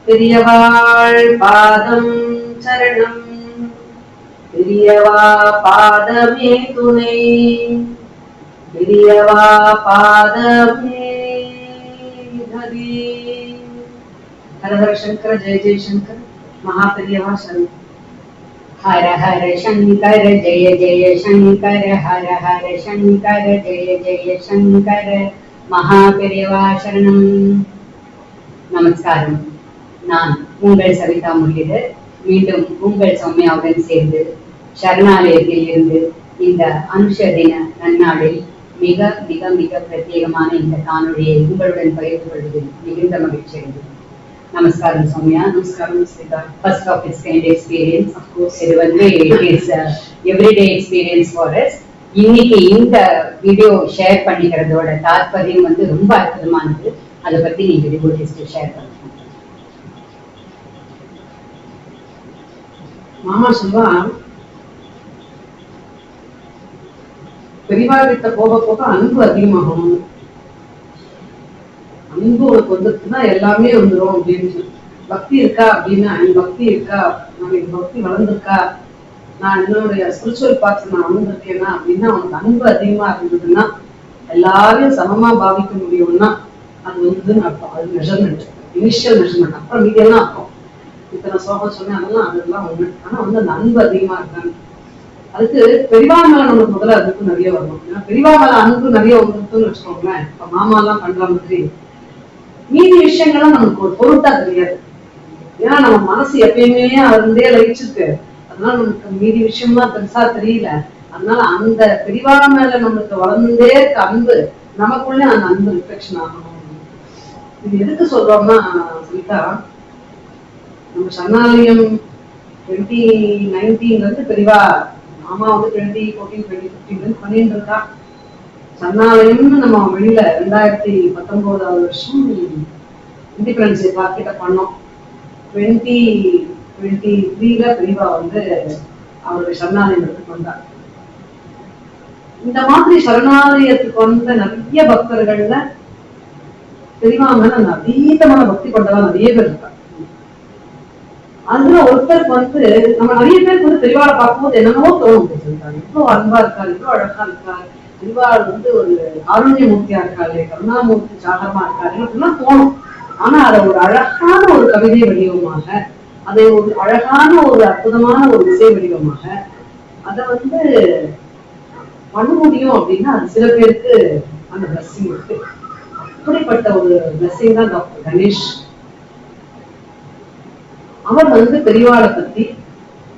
பெரியவாள் பாதம் சரணம், பெரியவா பாதமே துணை, பெரியவா பாதமே கதி. ஹரஹர சங்கர ஜெய ஜெயசங்கர். மகா பெரியவா சரணம். ஹர ஹர சங்கர ஜெய ஜெய சங்கர, ஹர ஹர சங்கர ஜெய ஜெய சங்கர, மகா பெரியவா சரணம். நமஸ்காரம். நான் உங்கள் சவிதா முரளிதர். மீண்டும் உங்கள் சௌமியாவுடன் சேர்ந்து சரணாலயத்தில் இருந்து இந்த அனுஷ தின நன்னாளில் மிக மிக மிக பிரத்யேகமான இந்த காணொலியை உங்களுடன் பகிர்ந்து கொள்வதில் மிகுந்த மகிழ்ச்சி அடைந்தது. நமஸ்காரம் சௌமியா. நமஸ்காரம் Seetha. First of its kind experience. Of course இது வந்து it is everyday experience for us. இன்னைக்கு இந்த வீடியோ ஷேர் பண்ணிக்கிறதோட தாற்பயம் வந்து ரொம்ப அற்புதமானது. அதை பத்தி நீங்க டிவோட்டிஸ்ட் ஷேர் பண்ணுங்க. மாமா சொல்வா, பெரியவா கிட்ட போக போக அன்பு அதிகமாகும், அன்பு உனக்கு வந்துருக்குன்னா எல்லாமே வந்துடும் அப்படின்னு. பக்தி இருக்கா அப்படின்னா, பக்தி இருக்கா, எனக்கு பக்தி வளர்ந்துருக்கா, நான் என்னுடைய ஸ்பிரிச்சுவல் பார்த்து நான் வளர்ந்துருக்கேன்னா அப்படின்னா, உனக்கு அன்பு அதிகமா இருந்ததுன்னா, எல்லாரையும் சமமா பாவிக்க முடியும்னா அது வந்து அர்த்தம். அது மெஷர்மெண்ட், இனிஷியல் மெஷர்மெண்ட். அப்புறம் மீதியெல்லாம் அர்த்தம். இத்தனை சோகம் சொன்னேன், அதெல்லாம் ஒண்ணு. ஆனா வந்து அந்த அன்பு அதிகமா இருக்காங்க. அதுக்கு பெரியவா மேல நமக்கு முதல்ல அதுக்கு நிறைய வரணும். ஏன்னா பெரியவா மேல அன்பு நிறைய வந்துருக்குன்னு வச்சுக்கோங்களேன். இப்ப மாமா எல்லாம் பண்ற மாதிரி மீதி விஷயங்கள்லாம் நமக்கு ஒரு பொருட்டா தெரியாது. ஏன்னா நம்ம மனசு எப்பயுமே அவருந்தே லயிச்சிருக்கு. அதனால நமக்கு மீதி விஷயம்லாம் பெருசா தெரியல. அதனால அந்த பெரியவா மேல நமக்கு வளர்ந்தே இருக்க அன்பு நமக்குள்ள அந்த அன்பு ரிஃப்ளெக்ஷன் ஆகணும். இது எதுக்கு சொல்றோம்னா, சீதா, நம்ம சரணாலயம் 2019 இருந்து பெரியவா, மாமா வந்து 2014 2015 பண்ணிட்டு இருக்கா. சரணாலயம்னு நம்ம வெளியில 2019 வருஷம் இண்டிபெண்டன்ஸ் டே பார்க்கிட்ட பண்ணோம். 2023 பெரியவா வந்து அவருடைய சரணாலயத்துக்கு வந்தார். இந்த மாதிரி சரணாலயத்துக்கு வந்த நிறைய பக்தர்கள்ல பெரியவா மேல அந்த அதீதமான பக்தி கொண்டவா நிறைய பேர் இருக்காங்க. அதுல ஒருத்தருக்கு வந்து நம்ம நிறைய பேருக்கு வந்து பெரியவாளை பார்க்கும்போது என்னென்னமோ தோணும். இவ்வளவு அன்பா இருக்காரு, இவ்வளவு அழகா இருக்காரு, பெரியவாள் வந்து ஒரு ஆரோக்கிய மூர்த்தியா இருக்காரு, கருணாமூர்த்தி சாகரமா இருக்காரு அப்படிலாம் தோணும். ஆனா அதை ஒரு அழகான ஒரு கவிதை வடிவமாக, அதை ஒரு அழகான ஒரு அற்புதமான ஒரு இசை வடிவமாக அதை வந்து பண்ண முடியும் அப்படின்னா அது சில பேருக்கு அந்த பிளஸ்ஸிங் இருக்கு. அப்படிப்பட்ட ஒரு பிளஸ்ஸிங் தான் டாக்டர் கணேஷ். அவர் வந்து பெரியவாளை பத்தி,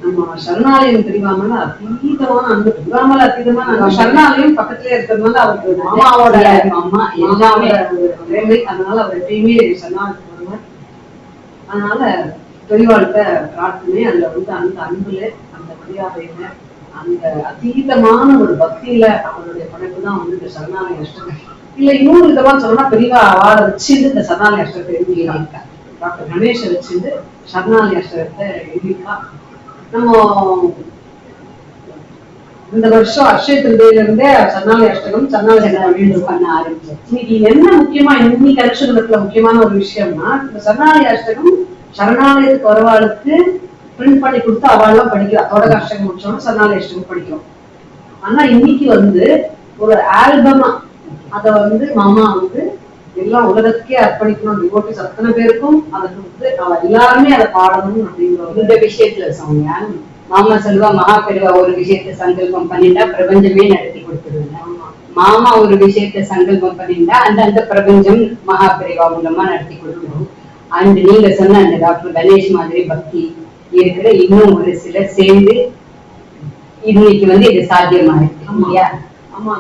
நம்ம சரணாலயம் பெரியவா மேல அதீதமான அன்பு, பெரியவா மேல அதீதமான நம்ம சரணாலயம் பக்கத்திலே இருக்கிறதுனால அவருக்கு மாமாவோட மாமா எல்லாமே பிரேமை. அதனால அவர் எப்பயுமே சரணாலயத்துக்கு வருவார். அதனால பெரியவாள்கிட்ட பிரார்த்தனை, அதுல வந்து அந்த அன்புல, அந்த மரியாதையில, அந்த அதீதமான ஒரு பக்தியில அவருடைய படைப்பு தான் வந்து இந்த சரணாலய அஷ்டகம். இல்ல இன்னொரு விதமா சொல்லணும்னா, பெரியவா அவார்டை வச்சுட்டு இந்த சரணாலய அஷ்டகத்தை எழுதியிருக்காங்க. டாக்டர் கணேஷை வச்சுட்டு சரணாலய அஷ்டகத்தை எழுதியிருக்கா. நம்ம இந்த வருஷம் அக்ஷய திருதியில இருந்தே சரணாலய அஷ்டகம் சரணாலயம் பண்ண ஆரம்பிச்சோம். இன்னைக்கு என்ன முக்கியமா இன்னைக்கு கலெக்ஷன்ல முக்கியமான ஒரு விஷயம்னா, இந்த சரணாலய அஷ்டகம் சரணாலயத்துக்கு வரவாளுக்கு பிரிண்ட் பண்ணி கொடுத்து அவள்லாம் படிக்கிறா. தொடக்க அஷ்டகம் முடிச்சோம்னா சரணாலய அஷ்டகம் படிக்கிறோம். ஆனா இன்னைக்கு வந்து ஒரு ஆல்பமா அதை வந்து மாமா வந்து எல்லாம் உலகத்துக்கே அர்ப்பணிக்கணும், டிவோட்டிஸ் அத்தனை பேருக்கும் அதை கொடுத்து அவ எல்லாருமே அதை பாடணும் அப்படிங்கிற இந்த விஷயத்துல சௌமியா, மாமா சொல்லுவா, மகா பெரியவா ஒரு விஷயத்த சங்கல்பம் பண்ணிட்டா பிரபஞ்சமே நடத்தி கொடுத்துருவேன். மாமா ஒரு விஷயத்த சங்கல்பம் பண்ணிட்டா அந்த பிரபஞ்சம் மகா பெரியவா மூலமா நடத்தி கொடுத்துரும். அண்ட் நீங்க சொன்ன அந்த டாக்டர் கணேஷ் மாதிரி பக்தி இருக்கிற இன்னும் ஒரு சிலர் சேர்ந்து இன்னைக்கு வந்து இது சாத்தியமா இருக்கு இல்லையா? ஆமா,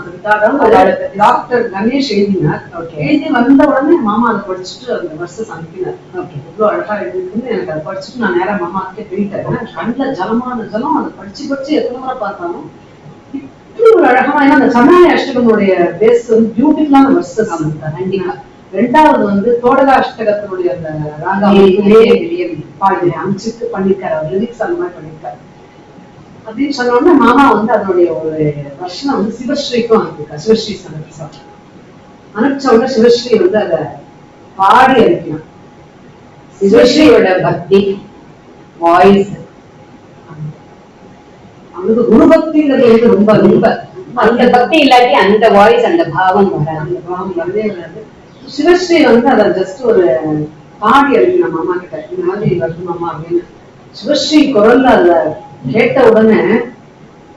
டாக்டர் கணேஷ் எழுதினார். எழுதி வந்த உடனே மாமா அதை படிச்சுட்டு அந்த வருஷம் அனுப்பினார். இவ்வளவு அழகா எழுதிருக்குன்னு எனக்கு அதை படிச்சுட்டு நான் நேரம் மாமா கிட்டே போயிட்டேன். கண்ணுல ஜலமான ஜலம். அதை படிச்சு எத்தனை முறை பார்த்தாலும் இப்படி ஒரு அழகா. ஏன்னா அந்த சரணாலய அஷ்டகனுடைய பேஸ் வந்து பியூட்டிஃபுல்லான வருஷம் கண்டிப்பா. ரெண்டாவது வந்து தோடக அஷ்டகத்தினுடைய அந்த ராகாவிலேயே பாடி அமைச்சுட்டு பண்ணிருக்காரு. அவர் லிரிக்ஸ் அந்த மாதிரி பண்ணிருக்காரு அப்படின்னு சொன்னோம்னா, மாமா வந்து அதனுடைய ஒரு வருஷம் வந்து சிவஸ்ரீக்கும் அனுப்பியிருக்கா. சிவஸ்ரீ அனுப்பிச்ச உடனே சிவஸ்ரீ வந்து அதை பாடி அனுப்பினான். சிவஸ்ரீயோட பக்தி வாய்ஸ், அவனுக்கு குரு பக்திங்கிறது வந்து ரொம்ப ரொம்ப அந்த பக்தி இல்லாட்டி அந்த வாய்ஸ் அந்த பாவம் வராது. அந்த பாவம் வரவே வராது. சிவஸ்ரீ வந்து அதை ஜஸ்ட் ஒரு பாடி அடிக்கு நம்ம அம்மா கிட்ட இந்த மாதிரி வரணும் அம்மா அப்படின்னு. சிவஸ்ரீ குரல்ல அத கேட்ட உடனே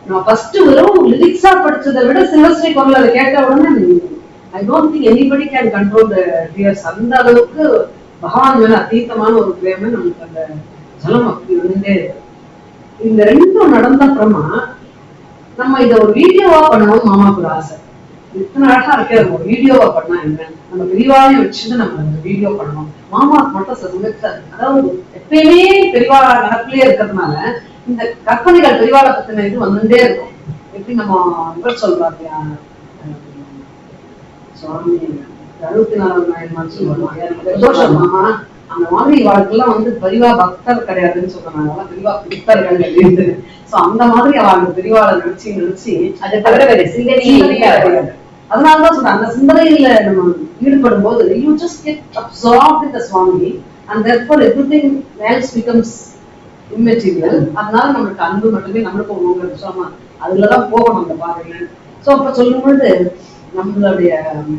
நான் ஃபர்ஸ்ட் வெறும் லிரிக்ஸா படிச்சதை விட சிவஸ்ரீ குரல் அதை கேட்ட உடனே I don't think anybody can control the tears. அந்த அளவுக்கு பகவான் மேல அதீதமான ஒரு பிரேம நமக்கு அந்த ஜலம் அப்படி வந்துட்டே இருக்கு. இந்த ரெண்டும் நடந்த அப்புறமா நம்ம இதை ஒரு வீடியோவா பண்ணணும் மாமாவுக்கு ஒரு ஆசை. இத்தனை அழகா இருக்கிற ஒரு வீடியோவா பண்ணா என்ன, நம்ம பெரியவாளையும் வச்சுட்டு நம்ம அந்த வீடியோ பண்ணணும். மாமாவுக்கு மட்டும் சமைச்சாரு. அதாவது எப்பயுமே பெரியவாளா நடப்பிலே இருக்கிறதுனால இந்த கற்பனைகள் பெரியவாளை பத்தின இது வந்துட்டே இருக்கும். எப்படி நம்ம இவர் சொல்றாரு சுவாமி 64 சொல்லுவாங்க மாமா, அந்த மாதிரி வாழ்க்கெல்லாம் வந்து பெரியவா பக்தர் கிடையாதுன்னு சொல்றாங்க, பெரியவா புத்தர்கள் அப்படின்னு. சோ அந்த மாதிரி அவங்க பெரியவாளை நினைச்சு அதை தவிர வேற சிந்தனையே இல்லை. அதனாலதான் சொல்றேன், அந்த சிந்தனையில நம்ம ஈடுபடும் போது you just get absorbed in the Swami and therefore everything else becomes immaterial. அதனால நம்மளுக்கு அன்பு மட்டுமே நம்மளுக்கு உங்க விஷயமா அதுலதான் போகணும் அந்த பாதையில. சோ அப்ப சொல்லும்போது நம்மளுடைய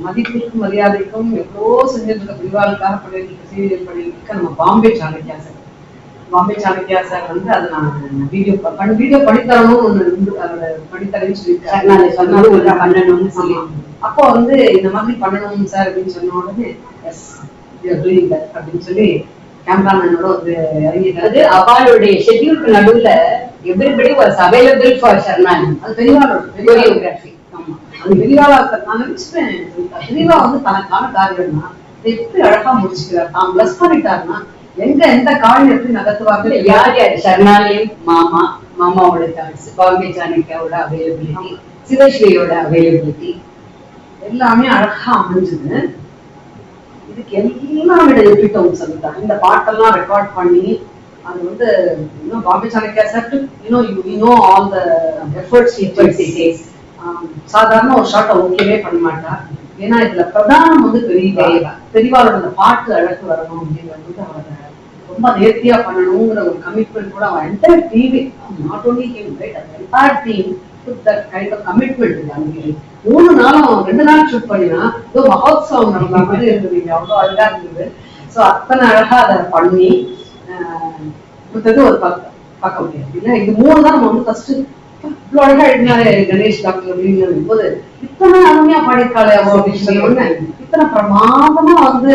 மதிப்புக்கும் மரியாதைக்கும் எவ்வளோ செஞ்சுட்டு இருக்க பிரிவாளுக்காக பண்ணிட்டு சீரியல் பண்ணிட்டு நம்ம பாம்பே சாணக்கியா சார் வந்து அதை நான் வீடியோ பண்ணித்தரணும்னு ஒண்ணு இருந்து அதோட பண்ணித்தரேன்னு சொல்லியிருக்காரு பண்ணணும்னு சொல்லி. அப்போ வந்து இந்த மாதிரி பண்ணணும் சார் அப்படின்னு சொன்ன உடனே எஸ் அப்படின்னு சொல்லி கேமராமேனோட வந்து இறங்கிட்டாரு. அவளுடைய ஷெட்யூலுக்கு நடுவுல எவ்ரிபடி வாஸ் அவைலபிள் ஃபார் ஷர்னானி. அது பெரியவாளோட அது பெரியவாளா நான் நினைச்சுப்பேன். பெரியவா வந்து தனக்கான காரியம்னா எப்படி அழகா முடிச்சுக்கிறார், தான் பிளஸ் பண்ணிட்டாருன்னா எங்க எந்த காரியம் எப்படி நகர்த்துவாங்க. யார் யார் ஷர்னாலியும் மாமாவோட சான்ஸ், பாம்பே சாணக்கியாவோட அவைலபிலிட்டி, சிவஸ்ரீயோட அவைலபிலிட்டி எல்லாமே அழகா அமைஞ்சது. இதுக்கு எல்லாம் விட எப்படி சொல்லிட்டாங்க இந்த பாட்டெல்லாம் ரெக்கார்ட் பண்ணி அது வந்து இன்னும் Bombay Chanakya sir all the efforts. சாதாரண ஒரு ஷார்ட்டை ஓகேவே பண்ண மாட்டா. ஏன்னா இதுல பிரதானம் வந்து பெரியவாளோட அந்த பாட்டு அழகு வரணும் அப்படிங்கிறது அவரை ரொம்ப நேர்த்தியா பண்ணணுங்கிற ஒரு கமிட்மெண்ட் கூட அவன் entire team, not only him right, அந்த entire team with that kind of commitment. அன்னைக்கு 3 நாளும் 2 நாள் ஷூட் பண்ணினா ஏதோ மகோத்சவம் நடந்த மாதிரி இருந்தது. அவ்வளோ அழகா இருந்தது. ஸோ அத்தனை அழகா அதை பண்ணி கொடுத்தது ஒரு பார்க்க முடியாது இல்லை. இது 3 தான் நம்ம வந்து ஃபர்ஸ்ட் இவ்வளவு அழகா எழுதினாரு கணேஷ் டாக்டர் அப்படின்னு போது இத்தனை அருமையா பாடிருக்காளே அவ அப்படின்னு சொன்ன இத்தனை பிரமாதமா வந்து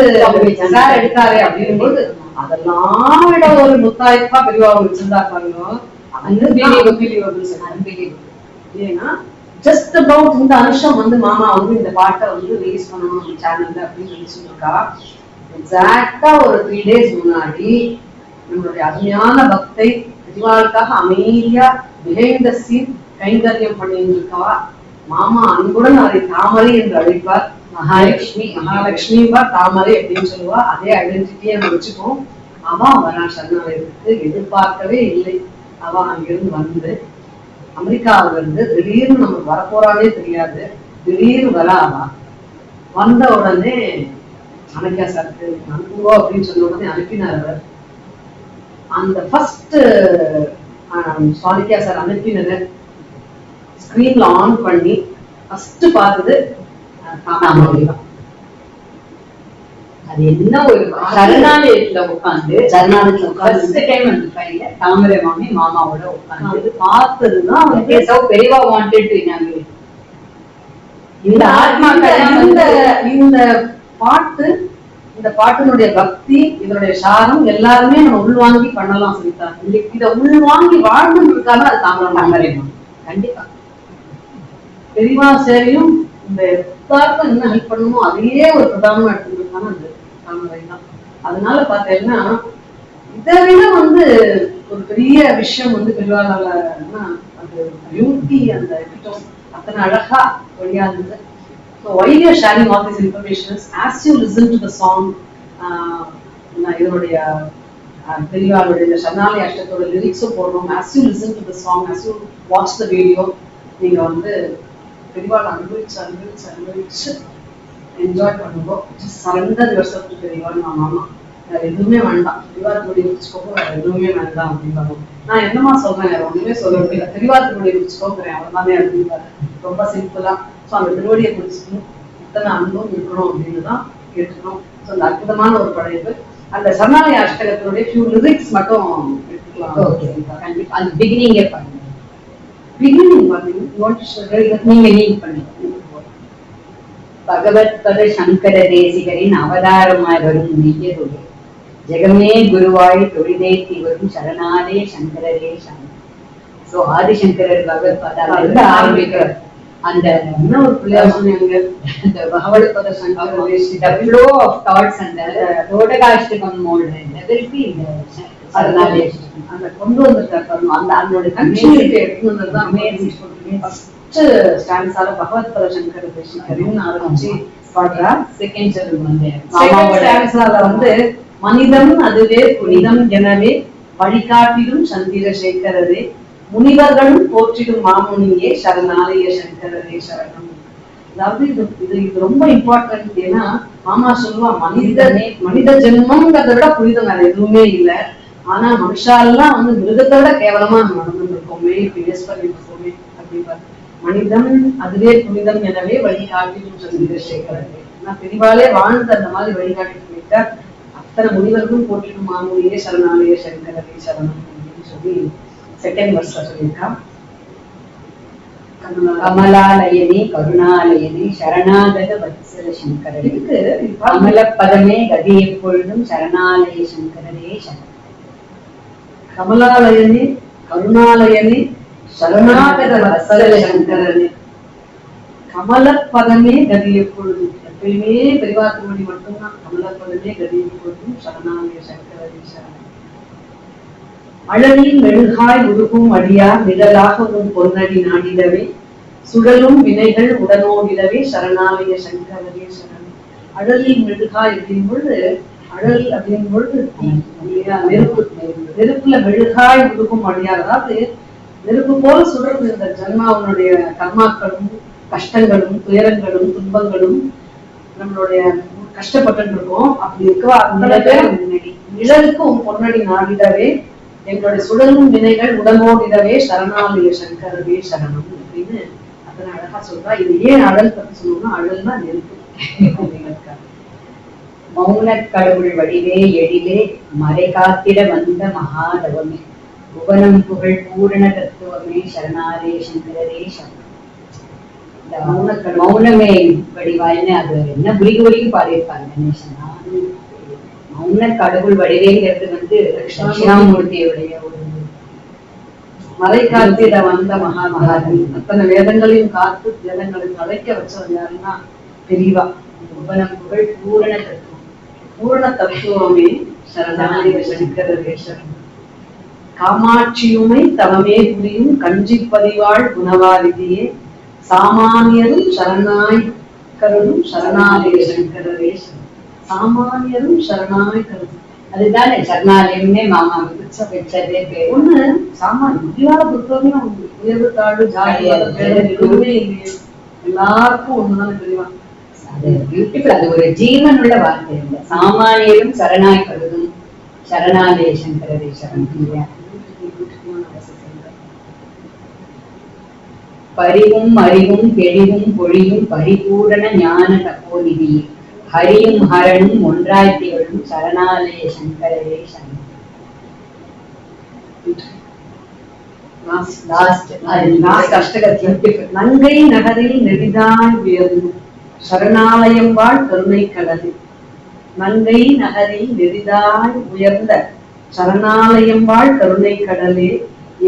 சார் எடுத்தாரு அப்படின்னும் போது அதெல்லாம் விட ஒரு முத்தாய்ப்பா பெரியவா வச்சிருந்தாங்க. ஏன்னா ஜஸ்ட் அபவுட் இந்த அனுஷம் வந்து மாமா வந்து இந்த பாட்டை வந்து ரிலீஸ் பண்ணணும் சேனல்ல அப்படின்னு நினைச்சுருக்கா. எக்ஸாக்டா ஒரு 3 days முன்னாடி நம்மளுடைய அருமையான பக்தை பெரியவாளுக்காக அமைதியா பிஹைண்ட் த சீன் கைங்கரியம் பண்ணிருக்கவா மாமா அன்புடன் அவரை தாமரை என்று அழைப்பார். மகாலட்சுமி தாமரை அப்படின்னு சொல்லுவா. அதே ஐடென்டிட்டியை நம்ம வச்சுப்போம். அவ வரா சரணாலயத்துக்கு எதிர்பார்க்கவே இல்லை. அவ அங்கிருந்து வந்து அமெரிக்காவில இருந்து திடீர்னு நமக்கு வரப்போறானே தெரியாது, திடீர்னு வரா. அவ வந்த உடனே சாணக்கியா சாருக்கு அனுப்புங்கோ அப்படின்னு சொன்ன உடனே அனுப்பினார் அவர். அந்த ஃபர்ஸ்ட் சாணக்கியா சார் அனுப்பினதை ஸ்கிரீன்ல ஆன் பண்ணி ஃபர்ஸ்ட் பார்த்தது அது என்ன ஒரு சரணாலயத்துல உட்காந்து தாமரை மாமி மாமாவோட உட்காந்து பார்த்ததுதான் பெரியவா வாண்டட் டு இனாகிரேட். இந்த ஆத்மாக்கள் இந்த பாட்டு, இந்த பாட்டினுடைய பக்தி, இதனுடைய சாரம் எல்லாருமே நம்ம உள்வாங்கி பண்ணலாம் சொல்லிட்டாங்க. இதை உள்வாங்கி வாழ்ந்து இருக்காங்க. அது தாமரை கண்டிப்பா பெரியவா சேவையும் இந்த எல்லாருக்கும் என்ன ஹெல்ப் பண்ணணுமோ அதையே ஒரு பிரதானமா எடுத்துருக்காங்க அந்த தாமரை தான். அதனால பார்த்தேன்னா இதை விட வந்து ஒரு பெரிய விஷயம் வந்து பெரியவாளால அது பியூட்டி அந்த அத்தனை அழகா வெளியாகுது. So why you are sharing all these information as you listen to the song, இதனுடைய பெரியவாளுடைய சரணாலய அஷ்டத்தோட லிரிக்ஸும் போடுறோம். as you listen to the song, as you watch the video, நீங்க வந்து பெரியவாளை அனுபவிச்சு என்ஜாய் பண்ணுவோம். சரண்டர் யுவர் செல்ஃப் டு பெரியவாள் மாமா. வேற எதுவுமே வேண்டாம், திரிவாரத்துடைய வச்சுக்கோங்க, வேற எதுவுமே வேண்டாம் அப்படின்பாங்க. நான் என்னமா சொல்றேன், வேற ஒண்ணுமே சொல்ல முடியல, திரிவாரத்துடைய வச்சுக்கோங்கிறேன், அவ்வளவுதானே அப்படின்பாரு. ரொம்ப சிம்பிளா. ஸோ அந்த திருவடியை பிடிச்சிக்கணும், இத்தனை அன்பும் இருக்கணும் அப்படின்னு தான் கேட்டுக்கணும். ஸோ அந்த அற்புதமான ஒரு படைப்பு. அந்த சரணாலய அஷ்டகத்தினுடைய ஃபியூ லிரிக்ஸ் மட்டும் எடுத்துக்கலாம். கண்டிப்பா அந்த பிகினிங்கே பண்ணுங்க. பிகினிங் பாத்தீங்கன்னா நீங்க லீட் பண்ணுங்க. பகவத் பத சங்கர தேசிகரின் அவதாரமாய் வரும் மெய்யதொரு ஜெகமே குருவாய் தொழிலேத்தி வரும் சரணாலே சங்கரரே சரணம். சோ ஆதிசங்கரர் பகவத் பதால ஆரம்பிக்கிறார். அந்த என்ன ஒரு பிள்ளையார் சொன்னீங்க, இந்த பகவத் பத Sankara the flow of thoughts அந்த தோடகாஷ்டகம் லெவலுக்கு இந்த சரணாலே அந்த கொண்டு வந்துட்டாரு. அந்த அதனுடைய கன்ஷியஸை எடுத்து வந்ததுதான் ஃபர்ஸ்ட் ஸ்டான்ஸால பகவத் பத சங்கர தேசிகரின் ஆரம்பிச்சு பாடுறா. செகண்ட் வந்து ஸ்டான்ஸால வந்து மனிதம் அதுவே புனிதம் எனவே வழிகாட்டிடும் சந்திரசேகரரே முனிவர்களும் போற்றிடும் மாமுனியே சரணாலய சங்கரரே சரணம். அதாவது இது ரொம்ப இம்பார்ட்டன்ட். ஏன்னா மாமா சொல்லுவா, மனித ஜென்மங்கிறத விட புனிதம் வேற எதுவுமே இல்லை. ஆனா மனுஷாலாம் வந்து மிருகத்தை விட கேவலமா நம்ம நடந்துருக்கோமே, இருக்கோமே அப்படின்பாரு. மனிதம் அதுவே புனிதம் எனவே வழிகாட்டிடும் சந்திரசேகரரே. நான் பெரிவாலே வாழ்ந்து அந்த மாதிரி வழிகாட்டி போயிட்டா அத்தனை முனிவர்களும் போற்றிடும் மாமுனியே சரணாலய சங்கரரே சரணம் அப்படின்னு சொல்லி செகண்ட் வர்ஸ்ல சொல்லியிருக்கா. கமலாலயனே கருணாலயனே சரணாகத வத்சல சங்கரரே கமல பதமே கதி எப்பொழுதும் சரணாலய சங்கரரே சரணம். கமலாலயனே கருணாலயனே சரணாகத வத்சல சங்கரரே கமல பதமே கதி எப்பொழுதும். எப்பயுமே பெரிவாத்திருமணி மட்டும்தான் கமல பதமே கதி எப்பொழுதும் சரணாலய சங்கரரே சரணம். அழகில் மெழுகாய் உருகும் அடியார் நிழலாகவும் பொன்னடி நாடிடவே சுழலும் வினைகள் உடனோடிடவே சரணாலய சங்கரரே சரணம். அழகில் மெழுகாய் அப்படின் பொழுது, அழல் அப்படின் பொழுது நெருப்பு, நெருப்புல மெழுகாய் உருகும் அடியார், அதாவது நெருப்பு போல சுழறது இந்த ஜன்மாவனுடைய கர்மாக்களும் கஷ்டங்களும் துயரங்களும் துன்பங்களும் நம்மளுடைய கஷ்டப்பட்டு இருக்கோம். அப்படி இருக்கவா அந்த பேர் நிழலுக்கும் பொன்னடி நாடிடவே எங்களுடைய சுழலும் வினைகள் உடம்போடிடவே சரணாலய சங்கரரே சரணம் அப்படின்னு அத்தனை அழகா சொல்றா. இது ஏன் அழல் பத்தி சொல்லணும்னா, அழல்னா நெருப்பு. மௌன கடவுள் வடிவே எழிலே மறை காத்திட வந்த மகாதவமே புவனம் புகழ் பூரண தத்துவமே சரணாலய சங்கரரே சரணம். மௌனமே வடிவாயின்னு அது என்ன புரிக்கு வரைக்கும் பாடியிருப்பாங்க கணேசனா. மௌன கடவுள் வடிவேங்கிறது வந்து தட்சிணாமூர்த்தியுடைய ஒரு மறை காத்திட வந்த மகாதேவி. அத்தனை வேதங்களையும் காத்து வேதங்களுக்கு அழைக்க வச்சவன் யாருன்னா பெரியவா. புவனம் புகழ் பூரண தத்துவம், பூரண தத்துவமே சரணாலய சங்கரரே சரணம். காமாட்சியுமை தவமே புரியும் கஞ்சி பதிவாள் குணவாரிதியே சாமானியரும் சரணாய் கருதும் சரணாலய சங்கரரே சரணம். சாமானியரும் சரணாய் கருதும், அதுதான் சரணாலயம்னே மாமா வச்சதே பேர். ஒண்ணு சாமானிய முடியாத புத்தகம் உயர்வு தாழ்வு ஜாதி எதுவுமே இல்லையே, எல்லாருக்கும் ஒண்ணுதான் தெரியவா. அது பியூட்டிஃபுல். அது ஒரு ஜீவன் உள்ள வார்த்தை இல்லை. சாமானியரும் சரணாய் கருதும் சரணாலய சங்கரரே சரணம். பரிவும் அறிவும் தெளிவும் பொழியும் பரிபூரண ஞான தப்போநிதி ஹரியும் ஹரனும் ஒன்றாய் திகழும் சரணாலய சங்கரரே சரணம். நங்கை நகரில் நெடிதாய் உயர்ந்து சரணாலயம் வாழ் கருணை கடலில். நங்கை நகரில் நெடிதாய் உயர்ந்த சரணாலயம் வாழ் கருணை கடலே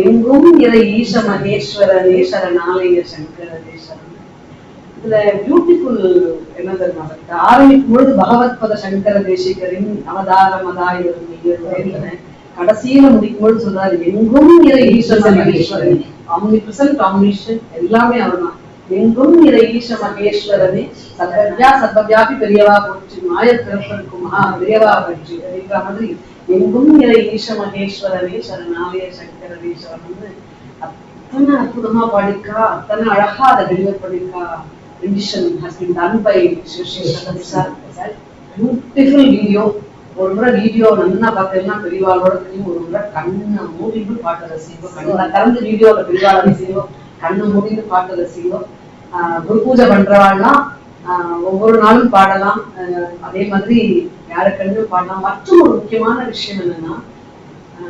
எங்கும் இறை ஈச மகேஸ்வரரே சரணாலய சங்கரரே சரணம். இதுல பியூட்டிஃபுல் என்ன தெரியுமா, ஆரம்பிக்கும் பொழுது பகவத் பத சங்கர தேசிகரின் அவதாரமதாய் வரும் கடைசியில முடிக்கும் பொழுது சொல்றாரு எங்கும் இறை ஈச மகேஸ்வரன். ஆம்னிபிரசன்ட், ஆம்னிஷன் எல்லாமே அவர்தான். எங்கும் இறை ஈச மகேஸ்வரனே சர்வஜா சர்வவியாபி பெரியவா போற்றி மாய பிறப்பருக்கும் மகா பெரியவா பற்றி அப்படிங்கிற மாதிரி எங்கும் இறை ஈச மகேஸ்வரனே சரணாலய சங்கரரே சரணம்னு அத்தனை அற்புதமா பாடிக்கா, அத்தனை அழகா அதை டெலிவர் பண்ணிருக்கா. rendition has been done by Shri Sri Sir. Beautiful video. ஒரு முறை வீடியோ நல்லா பார்த்தீங்கன்னா பெரியவாளோட ஒரு முறை கண்ணை மூடிட்டு பாட்டு ரசிக்கும், கண்ணை திறந்து வீடியோல பெரியவாள ரசிக்கும், கண்ணை மூடிட்டு பாட்டு ரசிக்கும். குரு பூஜை பண்றவாள்லாம் ஒவ்வொரு நாளும் பாடலாம், அதே மாதிரி யாருக்கென்னு பாடலாம். மற்றும் ஒரு முக்கியமான விஷயம் என்னன்னா,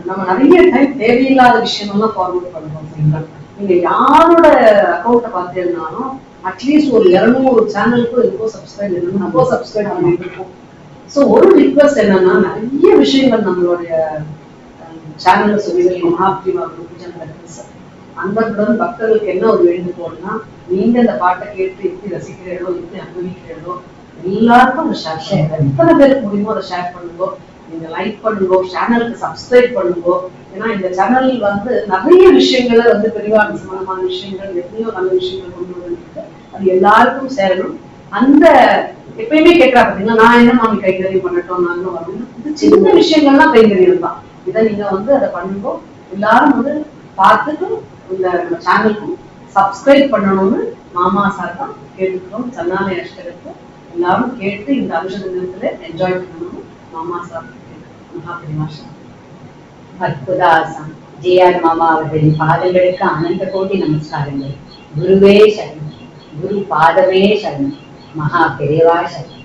நம்ம நிறைய டைம் தேவையில்லாத விஷயமெல்லாம் ஃபார்வர்ட் பண்றோம். சரிங்களா, நீங்க யாரோட அக்கௌண்ட்டை பார்த்தீங்கன்னாலும் அட்லீஸ்ட் ஒரு 200 சேனலுக்கும் இருக்கும் சப்ஸ்கிரைப் பண்ணணும், நம்ம சப்ஸ்கிரைப் பண்ணிட்டு இருக்கோம். ஸோ ஒரு ரிக்வஸ்ட் என்னன்னா, நிறைய விஷயங்கள் நம்மளுடைய சேனல்ல சொல்லி மகாபிரிவா பூஜை நடக்குது. அன்பர்களுடன் பக்தர்களுக்கு என்ன ஒரு வேண்டுகோள்னா, நீங்க இந்த பாட்டை கேட்டு எப்படி ரசிக்கிறீர்களோ, எப்படி அனுபவிக்கிறீர்களோ எல்லாருக்கும் அதை ஷேர் பண்ணுங்க. எத்தனை பேருக்கு முடியுமோ அதை ஷேர் பண்ணுங்க, நீங்க லைக் பண்ணுங்க, சேனலுக்கு சப்ஸ்கிரைப் பண்ணுங்க. ஏன்னா இந்த சேனல் வந்து நிறைய விஷயங்களை வந்து பெரியவாழ்வு சம்பந்தமான விஷயங்கள், எத்தனையோ நல்ல விஷயங்கள் கொண்டு வந்து அது எல்லாருக்கும் சேரணும். அந்த எப்பயுமே கேட்கறா பாத்தீங்கன்னா, நான் என்ன மாமி கைங்கரியம் பண்ணட்டும், நானும் வரணும். இது சின்ன விஷயங்கள்லாம் கைங்கரியம் தான். இதை நீங்க வந்து அதை பண்ணுங்க. எல்லாரும் வந்து பார்த்துட்டு இந்த நம்ம சேனலுக்கும் சப்ஸ்கிரைப் பண்ணணும்னு மாமா சார் தான் கேட்டுக்கிறோம். சன்னாலய அஷ்டகத்தை எல்லாரும் கேட்டு இந்த அபிஷேக தினத்துல என்ஜாய் பண்ணணும். மாமா சார் மகாபரிவாஷம் அற்புதாசம். ஜே.ஆர். மாமா அவர்களின் பாதங்களுக்கு அனந்த கோடி நமஸ்காரங்கள். குருவே சரணம், குரு பாதமே சரணம், மகா பெரியவா சரணம்.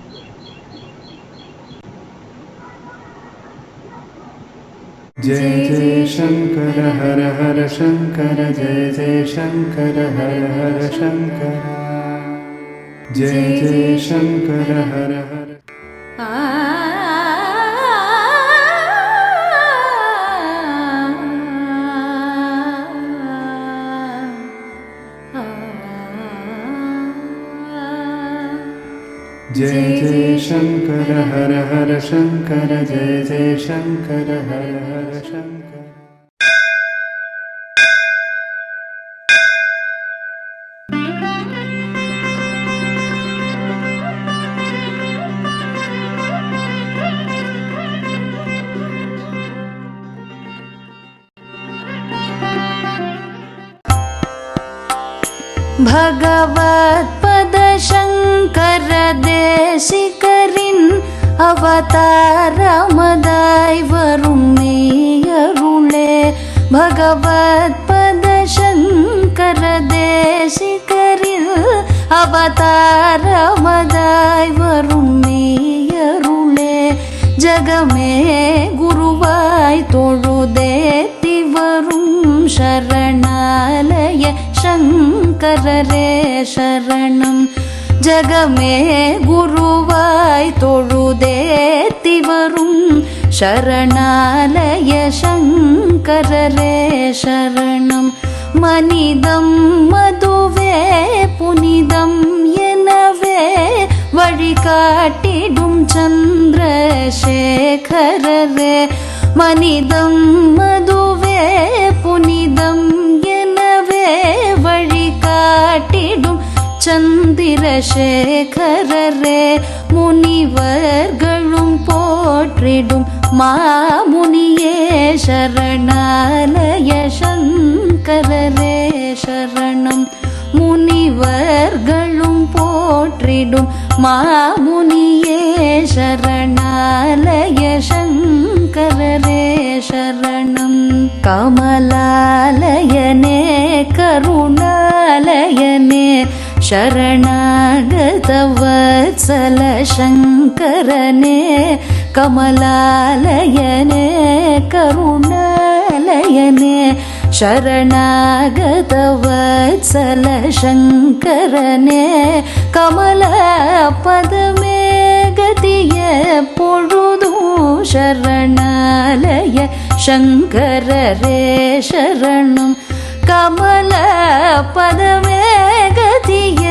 जय जय शंकर हर हर शंकर, जय जय शंकर हर हर शंकर, जय जय शंकर हर हर। जय जय शंकर हर हर शंकर, जय जय शंकर हर हर शंकर। भगवत पद शंकर தேசிகரின் அவதாரமதாய் வரும் மெய்யருளே. பகவத் பத சங்கர தேசிகரின் அவதாரமதாய் வரும் மெய்யருளே. ஜகமே குருவாய் தொழுதேத்தி வரும் சரணாலய சங்கரரே சரணம். ஜகமே குருவாய் தொழுதேத்தி வரும் சரணாலய சங்கரரே சரணம். மனிதம் மதுவே புனிதம் எனவே வழிகாட்டிடும் சந்திரசேகரரே. மனிதம் மதுவே புனிதம் எனவே வழிகாட்டிடும் சந்திரசேகரரே. முனிவர்களும் போற்றிடும் மாமுனியே சரணாலய சங்கரரே சரணம். முனிவர்களும் போற்றிடும் மாமுனியே சரணாலய சங்கரரே சரணம். கமலாலயனே கருணாலயனே ಶರಣಾಗತ ವತ್ಸಲ ಶಂಕರನೇ. ಕಮಲಾಲಯನೇ ಕರುಣಾಲಯನೇ ಶರಣಾಗತ ವತ್ಸಲ ಶಂಕರನೇ. ಕಮಲ ಪದಮೇ ಗತಿಯ பொழுது ಶರಣಾಲಯ ಶಂಕರರೇ ಶರಣಂ. கமல பதமே கதிய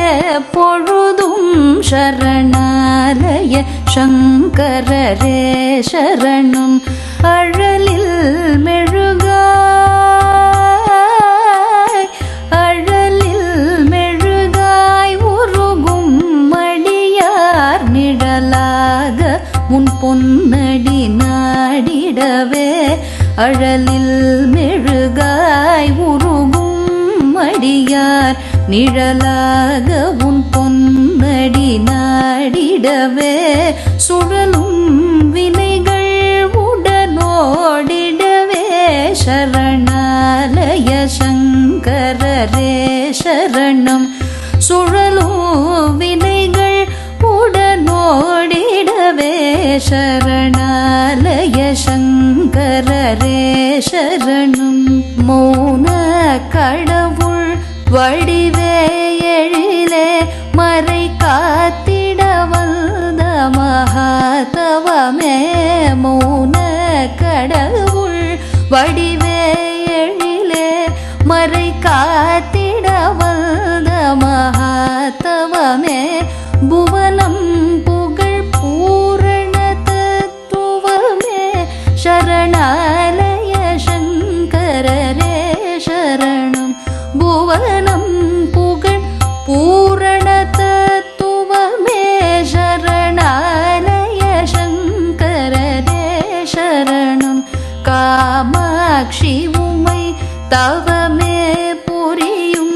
பொழுதும் சரணாலய சங்கரரே சரணம். அழலில் மெழுகாய் அழலில் மெழுகாய் உருகும் மடியார் நிழலாக முன் பொன்னடி நாடிடவே. அழலில் மெழுகாய் உருகும் மடியார் நிழலாக உன் பொன்னடி நாடிடவே. சுழலும் வினைகள் சரணாலய சங்கரரே சரணம் சுழலும் வினைகள் உடனோடிடவே சரணாலய சங்கரரே சரணம் மௌன கடவுள் வடிவே எழிலே மறை காத்திட வந்த மகாதவமே மௌன கடவுள் வடிவே எழிலே மறை காத்திட வந்த மகாதவமே புவனம் புகழ் பூரண தத்துவமே சரணாலய சங்கரரே சரணம் புவனம் புகழ் பூரண தத்துவமே சரணாலய சங்கரரே சரணம் காமாட்சி உமை தவமே புரியும்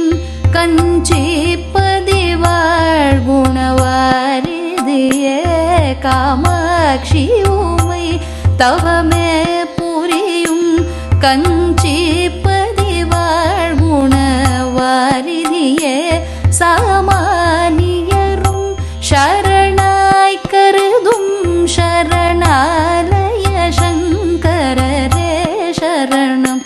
கஞ்சிப்பதி வாழ்குணவாரிதியே காமாட்சி உமை தவமே புரியும் கஞ்சிப்பதி வாழ்குணவாரிதியே சாமானியரும் சரணாய் கருதும் சரணாலய சங்கரரே சரணம்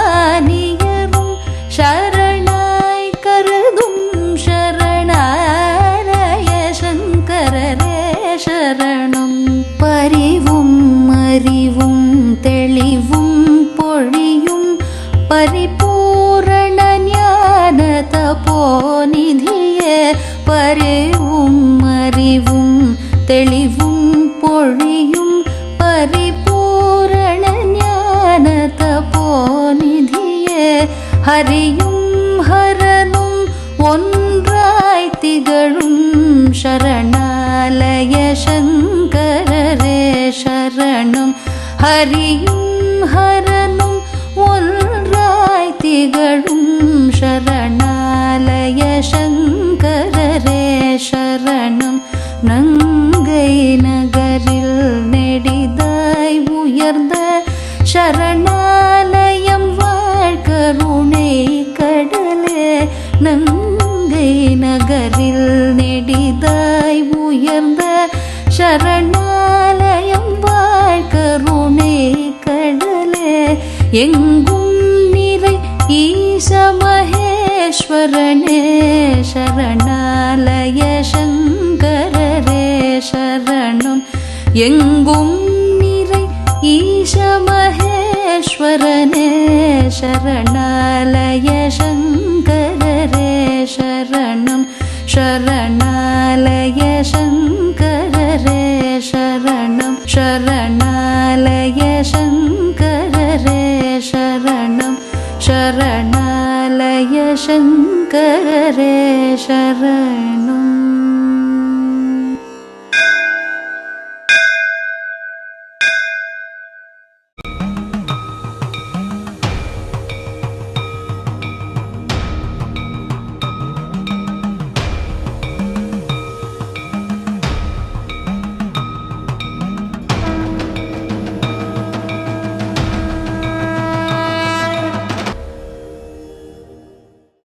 சாமானியரும் சரணாய் கருதும் சரணாலய சங்கரரே சரணம் பரிவும் அறிவும் தெளிவும் பொழியும் பரிபூரண ஞான தபோநிதியே பரிவும் அறிவும் தெளிவும் பொழியும் பரிபூரண ஞான தபோநிதியே ஹரியும் ஹரனும் ஒன்றாய் திகழும் சரணாலய சங்கரரே சரணம் ஹரியும் ஹரனும் ஒன்றாய் திகழும் சரணாலய சங்கரரே சரணம் நங்கை நகரில் நெடிதாய் உயர்ந்த சரணாலயம் வாழ்கருணை கடலே நங்கை நகரில் நெடிதாய் உயர்ந்த சரணாலயம் வாழ்கருணை கடலே எங்கும் நிறை ஈச மகேஸ்வரனே சரணாலய சங்கரரே சரணம் எங்கும் நிறை ஈச மகேஸ்வரனே சரணாலய சங்கரரே